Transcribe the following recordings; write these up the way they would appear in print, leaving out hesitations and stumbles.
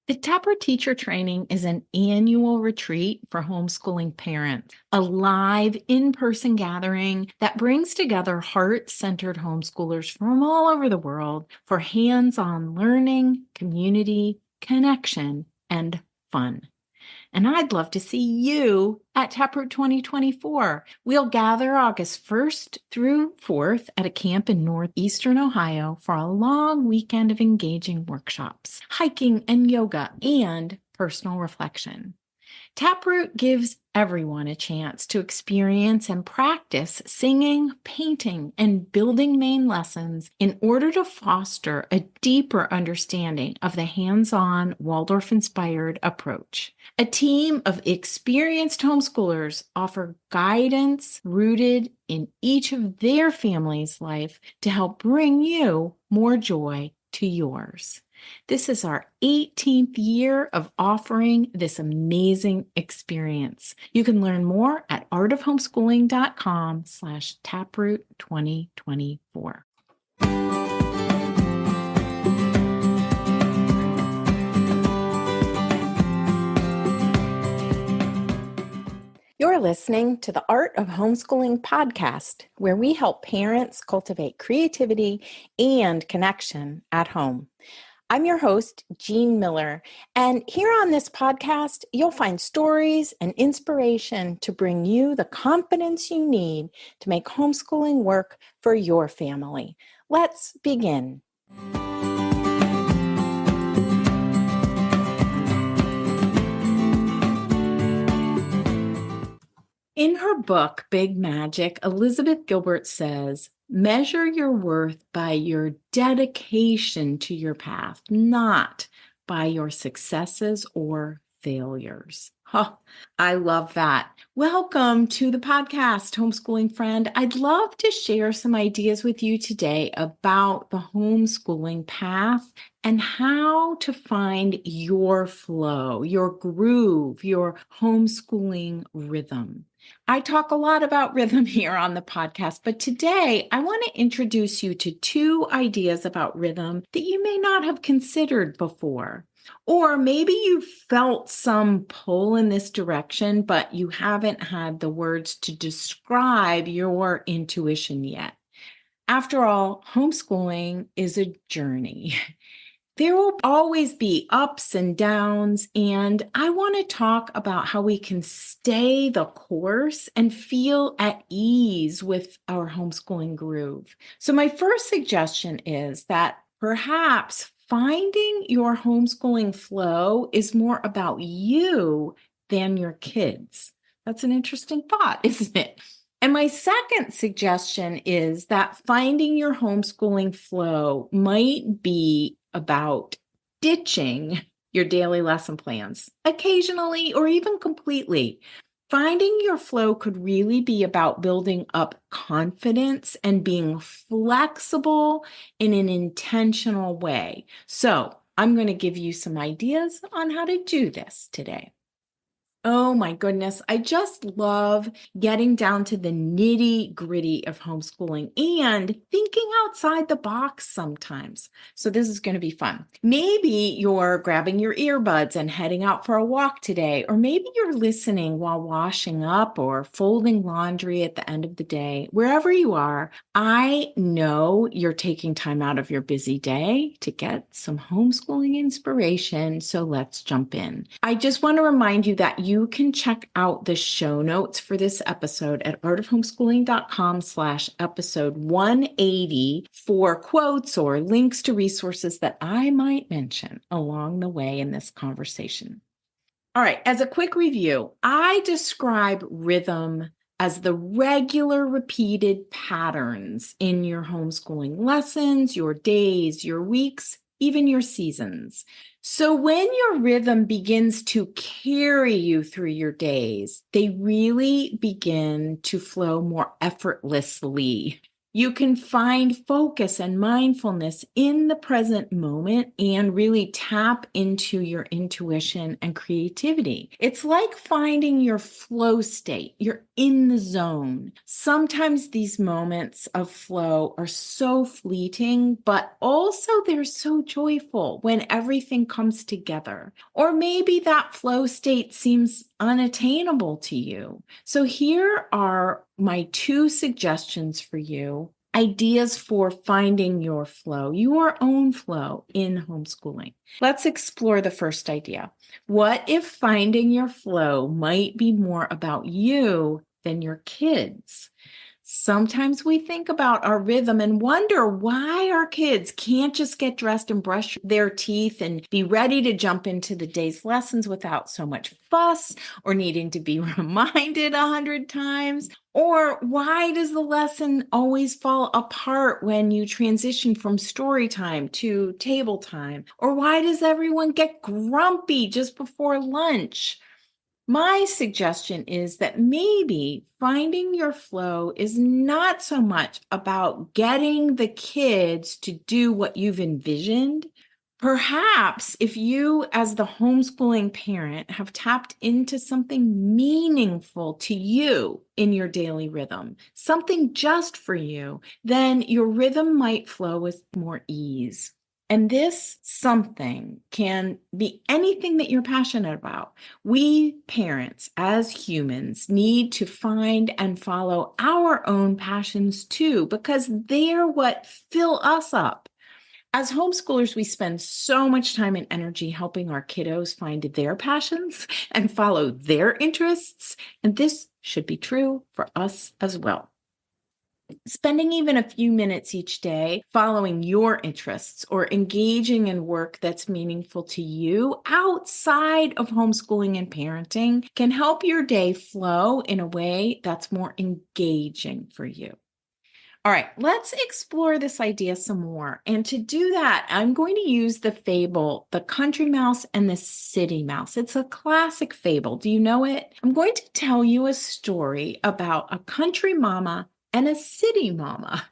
The Taproot Teacher Training is an annual retreat for homeschooling parents, a live in-person gathering that brings together heart-centered homeschoolers from all over the world for hands-on learning, community, connection, and fun. And I'd love to see you at Taproot 2024. We'll gather August 1st through 4th at a camp in northeastern Ohio for a long weekend of engaging workshops, hiking and yoga, and personal reflection. Taproot gives everyone a chance to experience and practice singing, painting, and building main lessons in order to foster a deeper understanding of the hands-on Waldorf-Inspired approach. A team of experienced homeschoolers offer guidance rooted in each of their family's life to help bring you more joy to yours. This is our 18th year of offering this amazing experience. You can learn more at artofhomeschooling.com/taproot2024. You're listening to the Art of Homeschooling podcast, where we help parents cultivate creativity and connection at home. I'm your host, Jean Miller, and here on this podcast, you'll find stories and inspiration to bring you the confidence you need to make homeschooling work for your family. Let's begin. In her book, Big Magic, Elizabeth Gilbert says, measure your worth by your dedication to your path, not by your successes or failures. Oh, I love that. Welcome to the podcast, homeschooling friend. I'd love to share some ideas with you today about the homeschooling path and how to find your flow, your groove, your homeschooling rhythm. I talk a lot about rhythm here on the podcast, but today I want to introduce you to two ideas about rhythm that you may not have considered before. Or maybe you felt some pull in this direction, but you haven't had the words to describe your intuition yet. After all, homeschooling is a journey. There will always be ups and downs, and I want to talk about how we can stay the course and feel at ease with our homeschooling groove. So my first suggestion is that perhaps finding your homeschooling flow is more about you than your kids. That's an interesting thought, isn't it? And my second suggestion is that finding your homeschooling flow might be about ditching your daily lesson plans occasionally or even completely. Finding your flow could really be about building up confidence and being flexible in an intentional way. So I'm going to give you some ideas on how to do this today. Oh my goodness, I just love getting down to the nitty-gritty of homeschooling and thinking outside the box sometimes. So this is going to be fun. Maybe you're grabbing your earbuds and heading out for a walk today, or maybe you're listening while washing up or folding laundry at the end of the day. Wherever you are, I know you're taking time out of your busy day to get some homeschooling inspiration, so let's jump in. I just want to remind you that you can check out the show notes for this episode at artofhomeschooling.com/episode 180 for quotes or links to resources that I might mention along the way in this conversation. All right, as a quick review, I describe rhythm as the regular repeated patterns in your homeschooling lessons, your days, your weeks, even your seasons. So when your rhythm begins to carry you through your days, they really begin to flow more effortlessly. You can find focus and mindfulness in the present moment and really tap into your intuition and creativity. It's like finding your flow state, your in the zone. Sometimes these moments of flow are so fleeting, but also they're so joyful when everything comes together. Or maybe that flow state seems unattainable to you. So here are my 2 suggestions for you. Ideas for finding your flow, your own flow in homeschooling. Let's explore the first idea. What if finding your flow might be more about you than your kids? Sometimes we think about our rhythm and wonder why our kids can't just get dressed and brush their teeth and be ready to jump into the day's lessons without so much fuss or needing to be reminded 100 times. Or why does the lesson always fall apart when you transition from story time to table time? Or why does everyone get grumpy just before lunch? My suggestion is that maybe finding your flow is not so much about getting the kids to do what you've envisioned. Perhaps if you, as the homeschooling parent, have tapped into something meaningful to you in your daily rhythm, something just for you, then your rhythm might flow with more ease. And this something can be anything that you're passionate about. We parents, as humans, need to find and follow our own passions too, because they're what fill us up. As homeschoolers, we spend so much time and energy helping our kiddos find their passions and follow their interests, and this should be true for us as well. Spending even a few minutes each day following your interests or engaging in work that's meaningful to you outside of homeschooling and parenting can help your day flow in a way that's more engaging for you. All right, let's explore this idea some more. And to do that, I'm going to use the fable, The Country Mouse and the City Mouse. It's a classic fable. Do you know it? I'm going to tell you a story about a country mama and a city mama.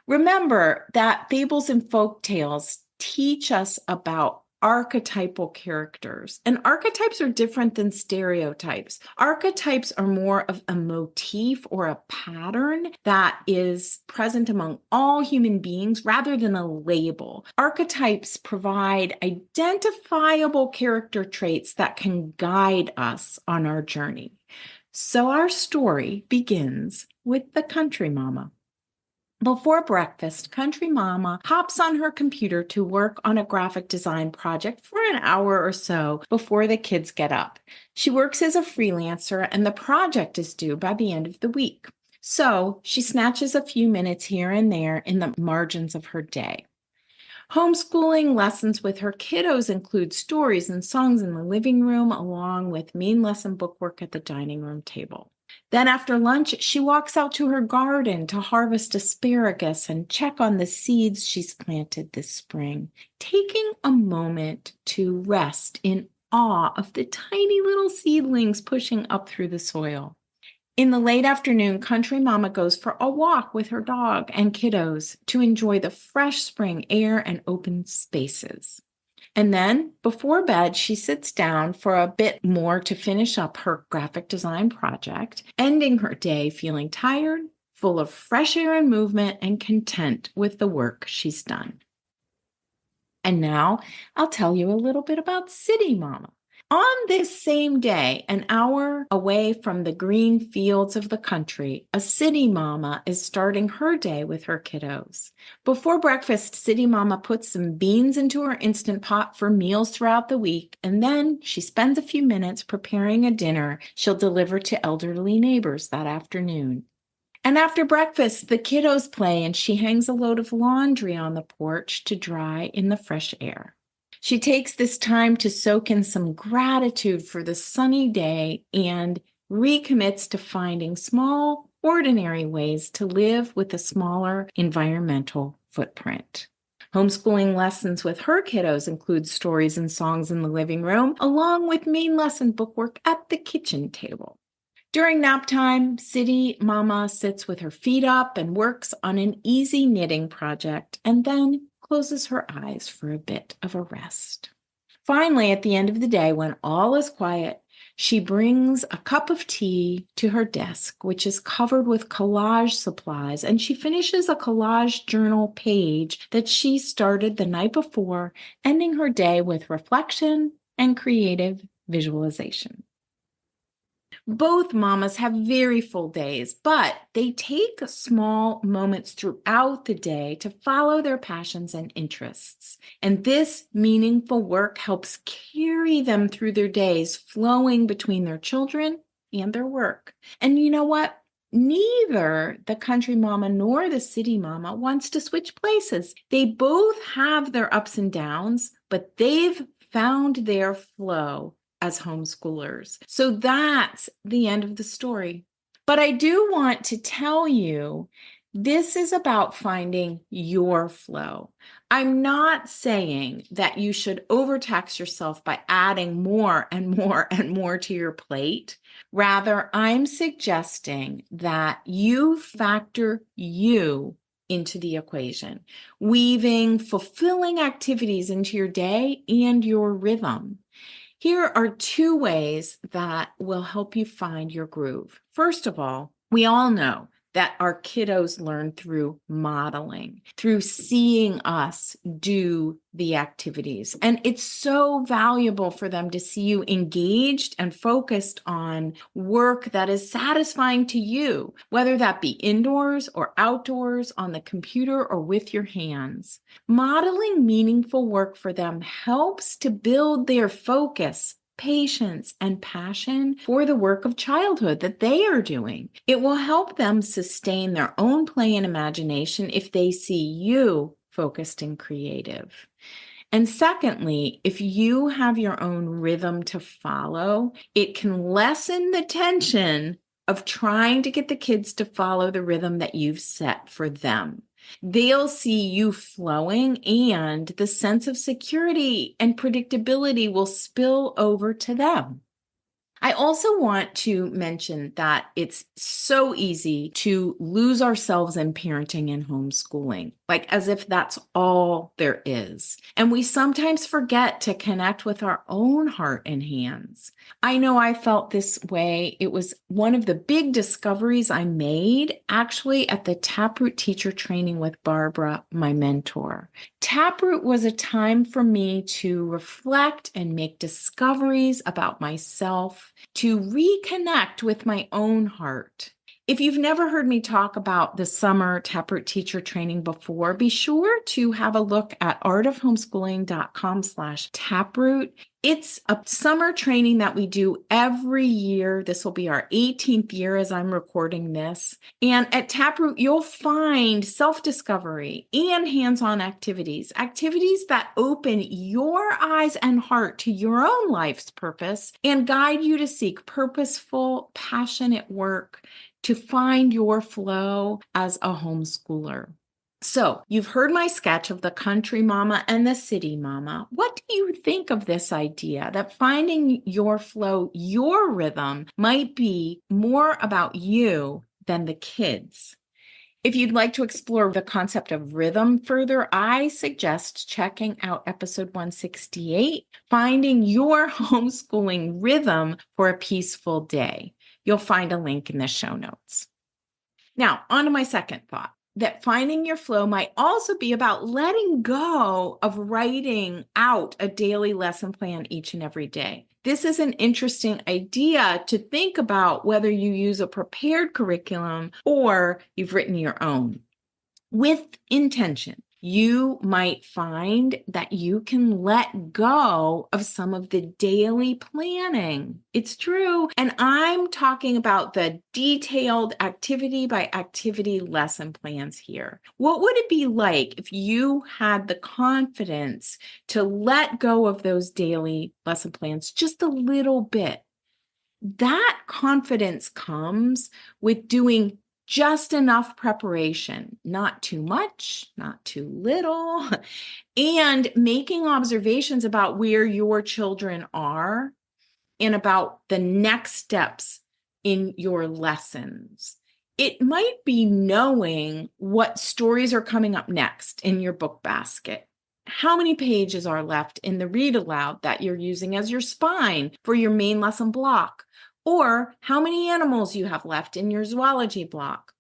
Remember that fables and folk tales teach us about archetypal characters. And archetypes are different than stereotypes. Archetypes are more of a motif or a pattern that is present among all human beings rather than a label. Archetypes provide identifiable character traits that can guide us on our journey. So our story begins with the country mama. Before breakfast, Country Mama hops on her computer to work on a graphic design project for an hour or so before the kids get up. She works as a freelancer, and the project is due by the end of the week. So she snatches a few minutes here and there in the margins of her day. Homeschooling lessons with her kiddos include stories and songs in the living room, along with main lesson bookwork at the dining room table. Then after lunch, she walks out to her garden to harvest asparagus and check on the seeds she's planted this spring, taking a moment to rest in awe of the tiny little seedlings pushing up through the soil. In the late afternoon, Country Mama goes for a walk with her dog and kiddos to enjoy the fresh spring air and open spaces. And then, before bed, she sits down for a bit more to finish up her graphic design project, ending her day feeling tired, full of fresh air and movement, and content with the work she's done. And now, I'll tell you a little bit about City Mama. On this same day, an hour away from the green fields of the country, a city mama is starting her day with her kiddos. Before breakfast, City Mama puts some beans into her Instant Pot for meals throughout the week, and then she spends a few minutes preparing a dinner she'll deliver to elderly neighbors that afternoon. And after breakfast, the kiddos play and she hangs a load of laundry on the porch to dry in the fresh air. She takes this time to soak in some gratitude for the sunny day and recommits to finding small, ordinary ways to live with a smaller environmental footprint. Homeschooling lessons with her kiddos include stories and songs in the living room, along with main lesson bookwork at the kitchen table. During nap time, City Mama sits with her feet up and works on an easy knitting project, and then closes her eyes for a bit of a rest. Finally, at the end of the day, when all is quiet, She brings a cup of tea to her desk, which is covered with collage supplies, and she finishes a collage journal page that she started the night before, ending her day with reflection and creative visualization. Both mamas have very full days, but they take small moments throughout the day to follow their passions and interests. And this meaningful work helps carry them through their days, flowing between their children and their work. And you know what? Neither the country mama nor the city mama wants to switch places. They both have their ups and downs, but they've found their flow as homeschoolers. So that's the end of the story. But I do want to tell you, this is about finding your flow. I'm not saying that you should overtax yourself by adding more and more and more to your plate. Rather, I'm suggesting that you factor you into the equation, weaving fulfilling activities into your day and your rhythm. Here are two ways that will help you find your groove. First of all, we all know that our kiddos learn through modeling, through seeing us do the activities. And it's so valuable for them to see you engaged and focused on work that is satisfying to you, whether that be indoors or outdoors, on the computer or with your hands. Modeling meaningful work for them helps to build their focus, patience, and passion for the work of childhood that they are doing. It will help them sustain their own play and imagination if they see you focused and creative. And secondly, if you have your own rhythm to follow, it can lessen the tension of trying to get the kids to follow the rhythm that you've set for them. They'll see you flowing, and the sense of security and predictability will spill over to them. I also want to mention that it's so easy to lose ourselves in parenting and homeschooling, like as if that's all there is. And we sometimes forget to connect with our own heart and hands. I know I felt this way. It was one of the big discoveries I made actually at the Taproot teacher training with Barbara, my mentor. Taproot was a time for me to reflect and make discoveries about myself, to reconnect with my own heart. If you've never heard me talk about the summer Taproot teacher training before, be sure to have a look at artofhomeschooling.com/taproot. It's a summer training that we do every year. This will be our 18th year as I'm recording this. And at Taproot, you'll find self-discovery and hands-on activities that open your eyes and heart to your own life's purpose and guide you to seek purposeful, passionate work to find your flow as a homeschooler. So you've heard my sketch of the country mama and the city mama. What do you think of this idea that finding your flow, your rhythm, might be more about you than the kids? If you'd like to explore the concept of rhythm further, I suggest checking out episode 168, Finding Your Homeschooling Rhythm for a Peaceful Day. You'll find a link in the show notes. Now, on to my second thought, that finding your flow might also be about letting go of writing out a daily lesson plan each and every day. This is an interesting idea to think about whether you use a prepared curriculum or you've written your own. With intention, you might find that you can let go of some of the daily planning. It's true. And I'm talking about the detailed activity by activity lesson plans here. What would it be like if you had the confidence to let go of those daily lesson plans just a little bit? That confidence comes with doing just enough preparation, not too much, not too little, and making observations about where your children are and about the next steps in your lessons. It might be knowing what stories are coming up next in your book basket. how many pages are left in the read aloud that you're using as your spine for your main lesson block, or how many animals you have left in your zoology block.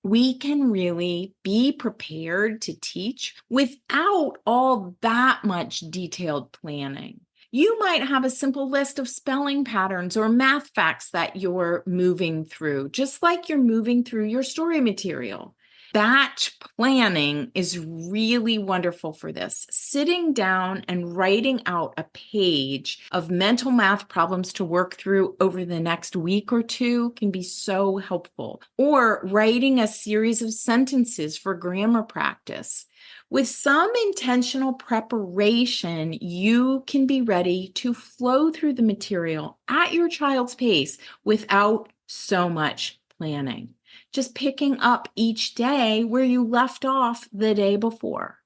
We can really be prepared to teach without all that much detailed planning. You might have a simple list of spelling patterns or math facts that you're moving through, just like you're moving through your story material. Batch planning is really wonderful for this. Sitting down and writing out a page of mental math problems to work through over the next week or two can be so helpful. Or writing a series of sentences for grammar practice. With some intentional preparation, you can be ready to flow through the material at your child's pace without so much planning. Just picking up each day where you left off the day before.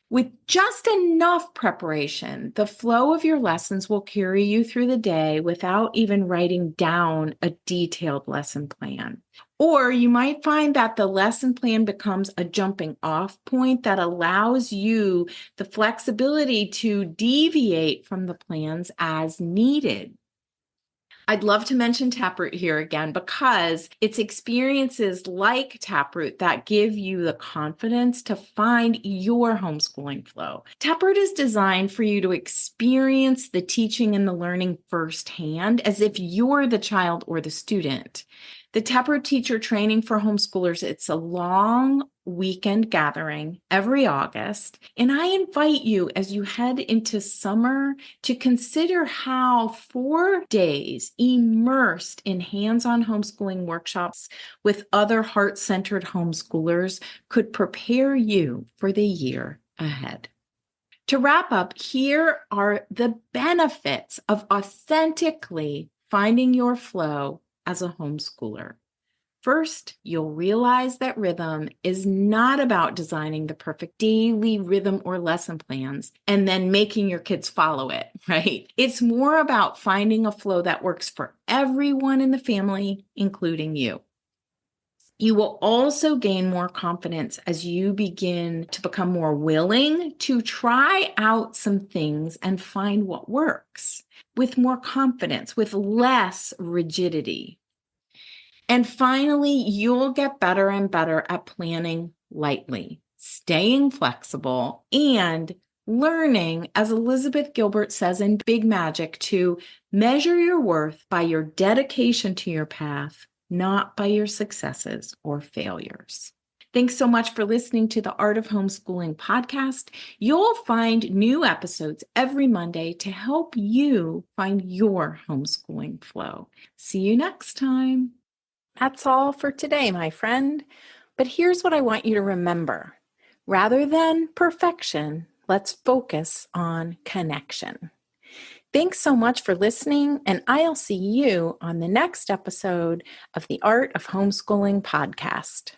With just enough preparation, the flow of your lessons will carry you through the day without even writing down a detailed lesson plan. Or you might find that the lesson plan becomes a jumping off point that allows you the flexibility to deviate from the plans as needed. I'd love to mention Taproot here again because it's experiences like Taproot that give you the confidence to find your homeschooling flow. Taproot is designed for you to experience the teaching and the learning firsthand as if you're the child or the student. The Taproot Teacher Training for Homeschoolers, it's a long weekend gathering every August, and I invite you as you head into summer to consider how 4 days immersed in hands-on homeschooling workshops with other heart-centered homeschoolers could prepare you for the year ahead. To wrap up, here are the benefits of authentically finding your flow as a homeschooler. First, you'll realize that rhythm is not about designing the perfect daily rhythm or lesson plans and then making your kids follow it, right? It's more about finding a flow that works for everyone in the family, including you. You will also gain more confidence as you begin to become more willing to try out some things and find what works with more confidence, with less rigidity. And finally, you'll get better and better at planning lightly, staying flexible, and learning, as Elizabeth Gilbert says in Big Magic, to measure your worth by your dedication to your path, not by your successes or failures. Thanks so much for listening to the Art of Homeschooling podcast. You'll find new episodes every Monday to help you find your homeschooling flow. See you next time. That's all for today, my friend. But here's what I want you to remember. Rather than perfection, let's focus on connection. Thanks so much for listening, and I'll see you on the next episode of the Art of Homeschooling podcast.